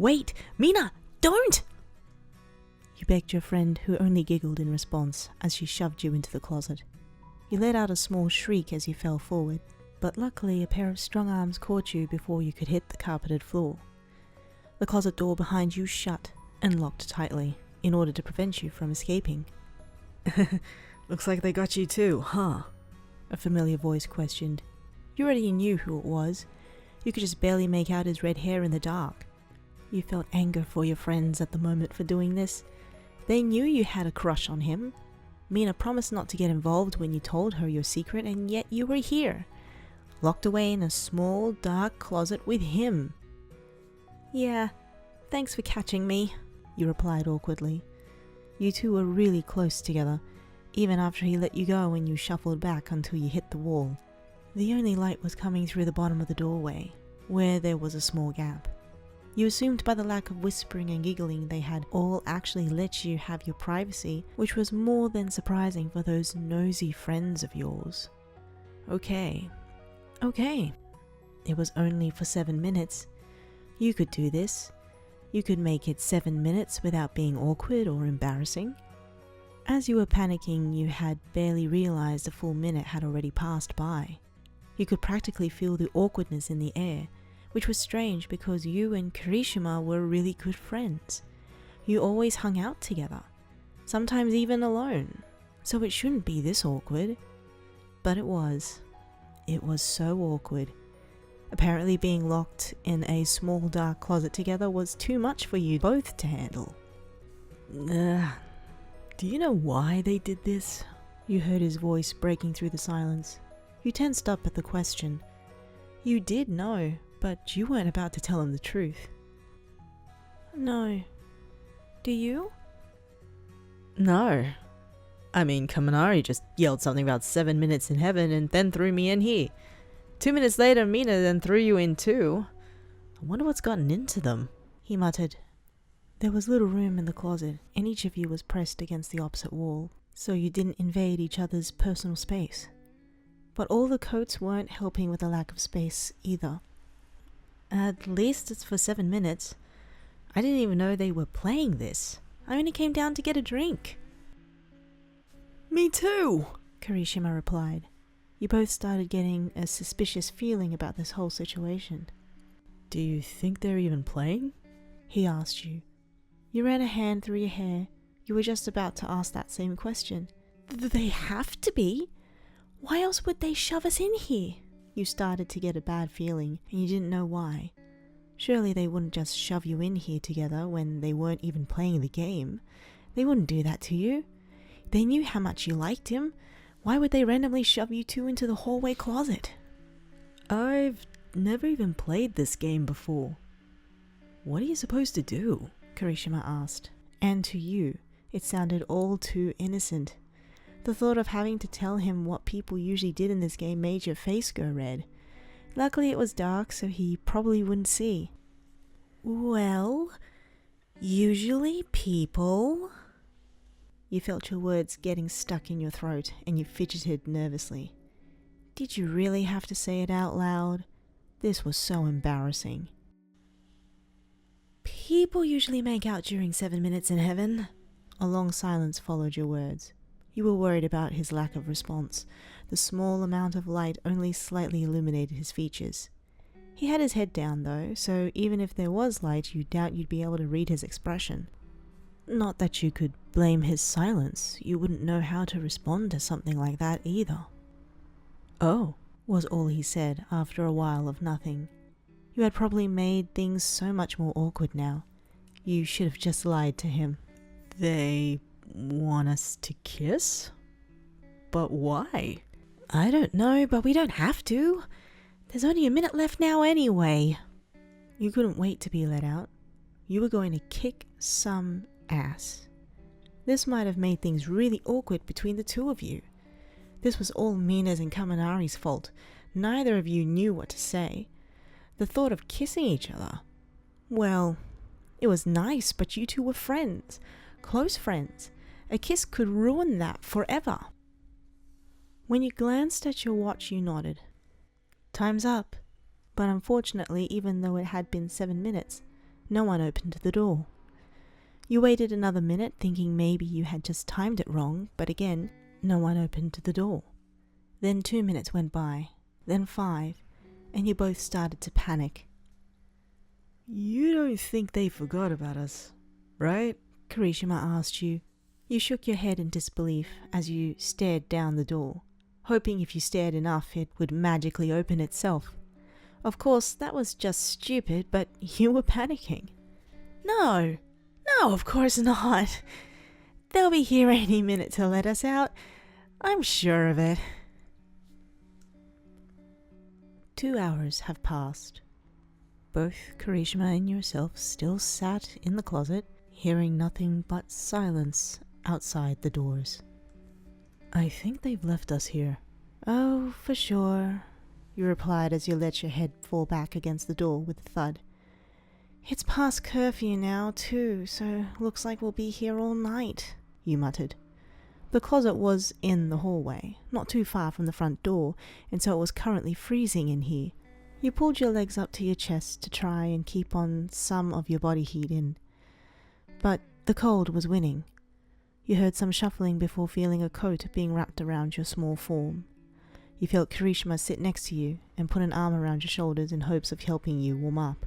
Wait, Mina, don't! You begged your friend, who only giggled in response as she shoved you into the closet. You let out a small shriek as you fell forward, but luckily a pair of strong arms caught you before you could hit the carpeted floor. The closet door behind you shut and locked tightly in order to prevent you from escaping. Looks like they got you too, huh? A familiar voice questioned. You already knew who it was. You could just barely make out his red hair in the dark. You felt anger for your friends at the moment for doing this. They knew you had a crush on him. Mina promised not to get involved when you told her your secret, and yet you were here, locked away in a small, dark closet with him. Yeah, thanks for catching me, you replied awkwardly. You two were really close together, even after he let you go and you shuffled back until you hit the wall. The only light was coming through the bottom of the doorway, where there was a small gap. You assumed by the lack of whispering and giggling they had all actually let you have your privacy, which was more than surprising for those nosy friends of yours. Okay. It was only for 7 minutes. You could do this. You could make it 7 minutes without being awkward or embarrassing. As you were panicking, you had barely realized a full minute had already passed by. You could practically feel the awkwardness in the air, which was strange because you and Kirishima were really good friends. You always hung out together, sometimes even alone, so it shouldn't be this awkward. But it was. It was so awkward. Apparently being locked in a small dark closet together was too much for you both to handle. Do you know why they did this? You heard his voice breaking through the silence. You tensed up at the question. You did know, but you weren't about to tell him the truth. No. Do you? No. I mean, Kaminari just yelled something about 7 minutes in heaven and then threw me in here. 2 minutes later, Mina then threw you in too. I wonder what's gotten into them, he muttered. There was little room in the closet, and each of you was pressed against the opposite wall, so you didn't invade each other's personal space. But all the coats weren't helping with the lack of space either. At least it's for 7 minutes. I didn't even know they were playing this. I only came down to get a drink. Me too, Kirishima replied. You both started getting a suspicious feeling about this whole situation. Do you think they're even playing? He asked you. You ran a hand through your hair. You were just about to ask that same question. They have to be. Why else would they shove us in here? You started to get a bad feeling, and you didn't know why. Surely they wouldn't just shove you in here together when they weren't even playing the game. They wouldn't do that to you. They knew how much you liked him. Why would they randomly shove you two into the hallway closet? I've never even played this game before. What are you supposed to do? Kirishima asked. And to you, it sounded all too innocent. The thought of having to tell him what people usually did in this game made your face go red. Luckily it was dark, so he probably wouldn't see. Well, usually people... You felt your words getting stuck in your throat, and you fidgeted nervously. Did you really have to say it out loud? This was so embarrassing. People usually make out during 7 minutes in heaven. A long silence followed your words. You were worried about his lack of response. The small amount of light only slightly illuminated his features. He had his head down though, so even if there was light, you doubt you'd be able to read his expression. Not that you could blame his silence. You wouldn't know how to respond to something like that either. Oh, was all he said after a while of nothing. You had probably made things so much more awkward now. You should have just lied to him. They want us to kiss? But why? I don't know, but we don't have to. There's only a minute left now anyway. You couldn't wait to be let out. You were going to kick some ass. This might have made things really awkward between the two of you. This was all Mina's and Kaminari's fault. Neither of you knew what to say. The thought of kissing each other. Well, it was nice, but you two were friends. Close friends. A kiss could ruin that forever. When you glanced at your watch, you nodded. Time's up. But unfortunately, even though it had been 7 minutes, No one opened the door. You waited another minute, thinking maybe you had just timed it wrong, but again, no one opened the door. Then 2 minutes went by, then 5, and you both started to panic. You don't think they forgot about us, right? Kirishima asked you. You shook your head in disbelief as you stared down the door, hoping if you stared enough it would magically open itself. Of course, that was just stupid, but you were panicking. No, of course not. They'll be here any minute to let us out. I'm sure of it. 2 hours have passed. Both Kirishima and yourself still sat in the closet, hearing nothing but silence outside the doors. I think they've left us here. Oh, for sure, you replied as you let your head fall back against the door with a thud. It's past curfew now, too, so looks like we'll be here all night, you muttered. The closet was in the hallway, not too far from the front door, and so it was currently freezing in here. You pulled your legs up to your chest to try and keep on some of your body heat in. But the cold was winning. You heard some shuffling before feeling a coat being wrapped around your small form. You felt Kirishima sit next to you and put an arm around your shoulders in hopes of helping you warm up.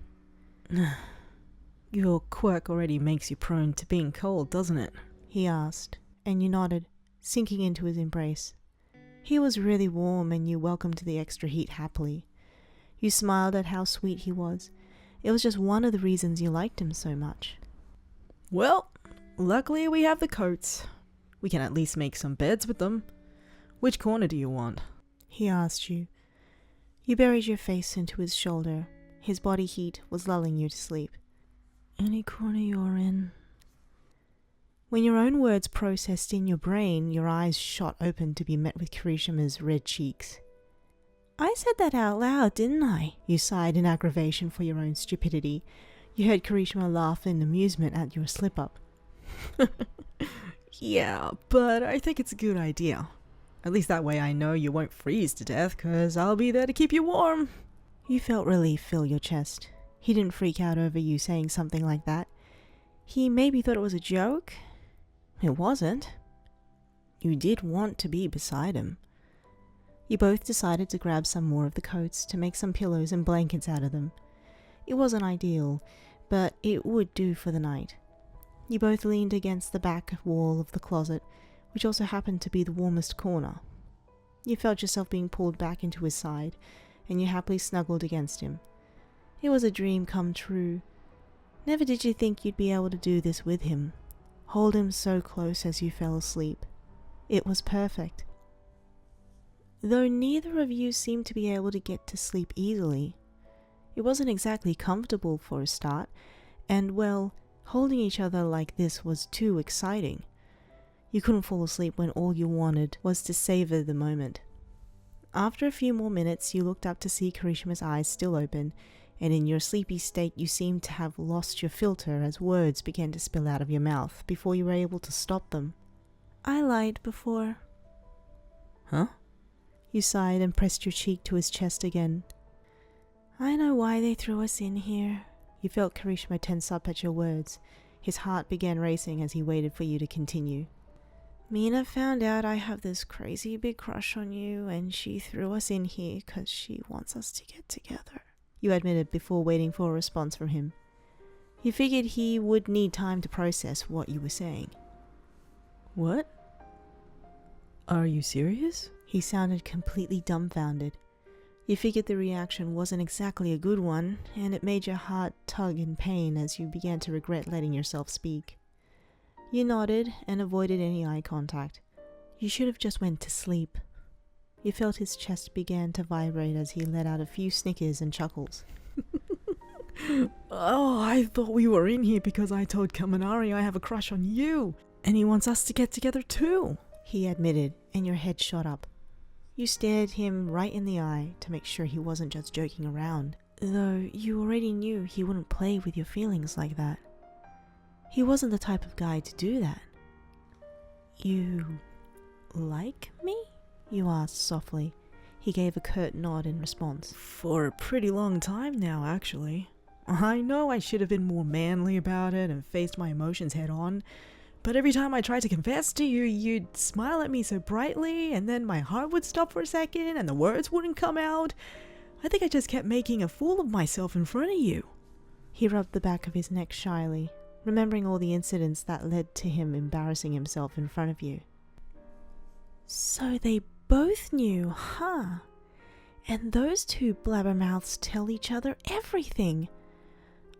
Your quirk already makes you prone to being cold, doesn't it? He asked, and you nodded, sinking into his embrace. He was really warm and you welcomed the extra heat happily. You smiled at how sweet he was. It was just one of the reasons you liked him so much. Well, luckily we have the coats. We can at least make some beds with them. Which corner do you want? He asked you. You buried your face into his shoulder. His body heat was lulling you to sleep. Any corner you're in. When your own words processed in your brain, your eyes shot open to be met with Kirishima's red cheeks. I said that out loud, didn't I? You sighed in aggravation for your own stupidity. You heard Kirishima laugh in amusement at your slip-up. Yeah, but I think it's a good idea. At least that way I know you won't freeze to death, 'cause I'll be there to keep you warm. You felt relief fill your chest. He didn't freak out over you saying something like that. He maybe thought it was a joke. It wasn't. You did want to be beside him. You both decided to grab some more of the coats to make some pillows and blankets out of them. It wasn't ideal, but it would do for the night. You both leaned against the back wall of the closet, which also happened to be the warmest corner. You felt yourself being pulled back into his side, and you happily snuggled against him. It was a dream come true. Never did you think you'd be able to do this with him. Hold him so close as you fell asleep. It was perfect. Though neither of you seemed to be able to get to sleep easily. It wasn't exactly comfortable for a start, and well, holding each other like this was too exciting. You couldn't fall asleep when all you wanted was to savor the moment. After a few more minutes, you looked up to see Kirishima's eyes still open, and in your sleepy state you seemed to have lost your filter as words began to spill out of your mouth before you were able to stop them. I lied before. Huh? You sighed and pressed your cheek to his chest again. I know why they threw us in here. You felt Kirishima tense up at your words. His heart began racing as he waited for you to continue. Mina found out I have this crazy big crush on you, and she threw us in here because she wants us to get together, you admitted before waiting for a response from him. You figured he would need time to process what you were saying. What? Are you serious? He sounded completely dumbfounded. You figured the reaction wasn't exactly a good one, and it made your heart tug in pain as you began to regret letting yourself speak. You nodded and avoided any eye contact. You should have just went to sleep. You felt his chest began to vibrate as he let out a few snickers and chuckles. Oh, I thought we were in here because I told Kaminari I have a crush on you, and he wants us to get together too, he admitted, and your head shot up. You stared him right in the eye to make sure he wasn't just joking around, though you already knew he wouldn't play with your feelings like that. He wasn't the type of guy to do that. You like me? You asked softly. He gave a curt nod in response. For a pretty long time now, actually. I know I should have been more manly about it and faced my emotions head on, but every time I tried to confess to you, you'd smile at me so brightly, and then my heart would stop for a second and the words wouldn't come out. I think I just kept making a fool of myself in front of you. He rubbed the back of his neck shyly, remembering all the incidents that led to him embarrassing himself in front of you. So they both knew, huh? And those two blabbermouths tell each other everything.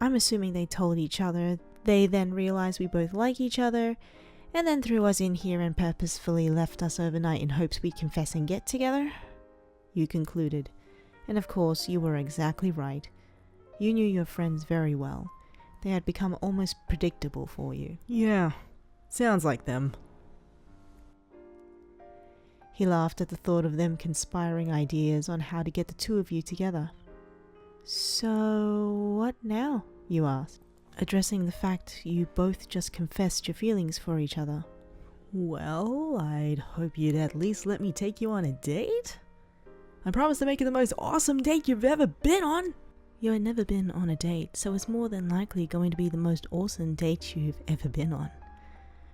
I'm assuming they told each other, they then realized we both like each other, and then threw us in here and purposefully left us overnight in hopes we'd confess and get together? You concluded. And of course, you were exactly right. You knew your friends very well. They had become almost predictable for you. Yeah, sounds like them. He laughed at the thought of them conspiring ideas on how to get the two of you together. So, what now? You asked, addressing the fact you both just confessed your feelings for each other. Well, I'd hope you'd at least let me take you on a date? I promise to make it the most awesome date you've ever been on. You had never been on a date, so it's more than likely going to be the most awesome date you've ever been on.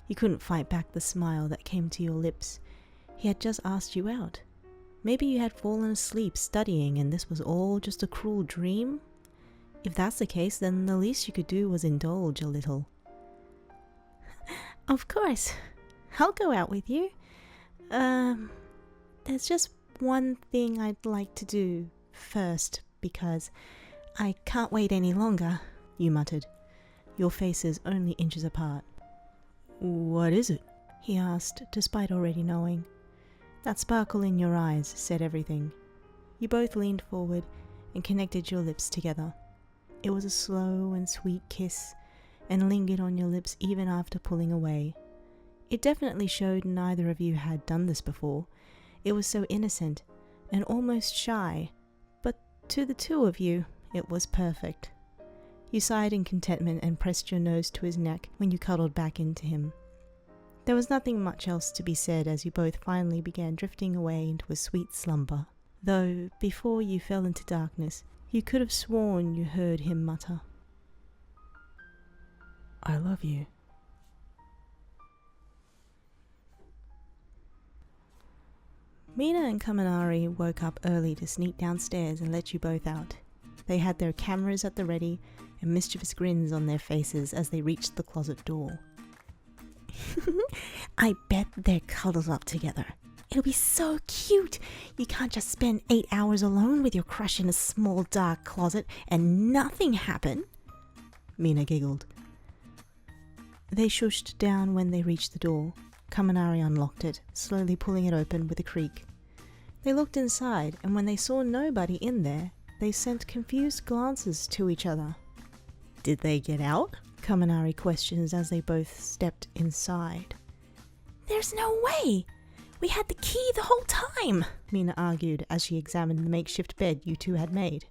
You couldn't fight back the smile that came to your lips. He had just asked you out. Maybe you had fallen asleep studying and this was all just a cruel dream? If that's the case, then the least you could do was indulge a little. Of course. I'll go out with you. There's just one thing I'd like to do first, because I can't wait any longer, you muttered, your faces only inches apart. What is it? He asked, despite already knowing. That sparkle in your eyes said everything. You both leaned forward and connected your lips together. It was a slow and sweet kiss, and lingered on your lips even after pulling away. It definitely showed neither of you had done this before. It was so innocent and almost shy, but to the two of you, it was perfect. You sighed in contentment and pressed your nose to his neck when you cuddled back into him. There was nothing much else to be said as you both finally began drifting away into a sweet slumber, though before you fell into darkness, you could have sworn you heard him mutter, I love you. Mina and Kaminari woke up early to sneak downstairs and let you both out. They had their cameras at the ready and mischievous grins on their faces as they reached the closet door. I bet they're cuddled up together. It'll be so cute. You can't just spend 8 hours alone with your crush in a small dark closet and nothing happen. Mina giggled. They shushed down when they reached the door. Kaminari unlocked it, slowly pulling it open with a creak. They looked inside, and when they saw nobody in there, they sent confused glances to each other. Did they get out? Kaminari questioned as they both stepped inside. There's no way! We had the key the whole time, Mina argued as she examined the makeshift bed you two had made.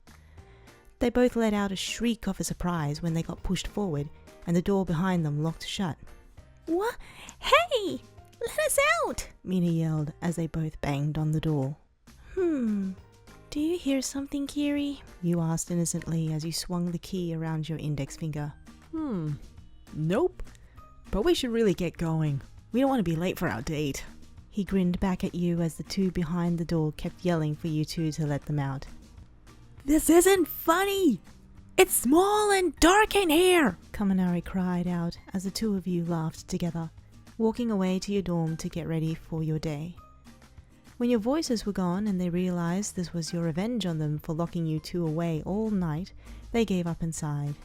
They both let out a shriek of surprise when they got pushed forward, and the door behind them locked shut. What? Hey! Let us out! Mina yelled as they both banged on the door. Do you hear something, Kiri? You asked innocently as you swung the key around your index finger. Nope. But we should really get going. We don't want to be late for our date. He grinned back at you as the two behind the door kept yelling for you two to let them out. This isn't funny! It's small and dark in here! Kaminari cried out as the two of you laughed together, walking away to your dorm to get ready for your day. When your voices were gone and they realized this was your revenge on them for locking you two away all night, they gave up and sighed.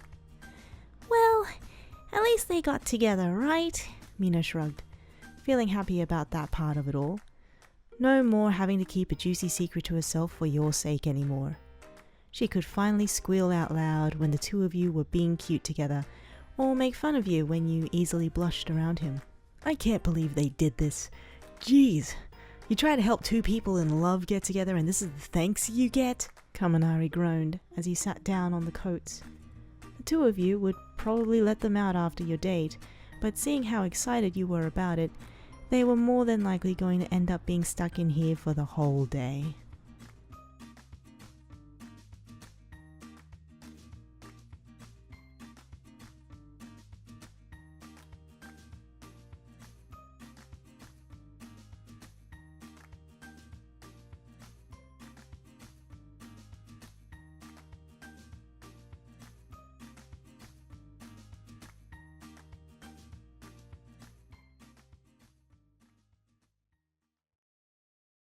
Well, at least they got together, right? Mina shrugged, feeling happy about that part of it all. No more having to keep a juicy secret to herself for your sake anymore. She could finally squeal out loud when the two of you were being cute together, or make fun of you when you easily blushed around him. I can't believe they did this. Jeez, you try to help two people in love get together and this is the thanks you get? Kaminari groaned as he sat down on the coats. The two of you would probably let them out after your date, but seeing how excited you were about it, they were more than likely going to end up being stuck in here for the whole day.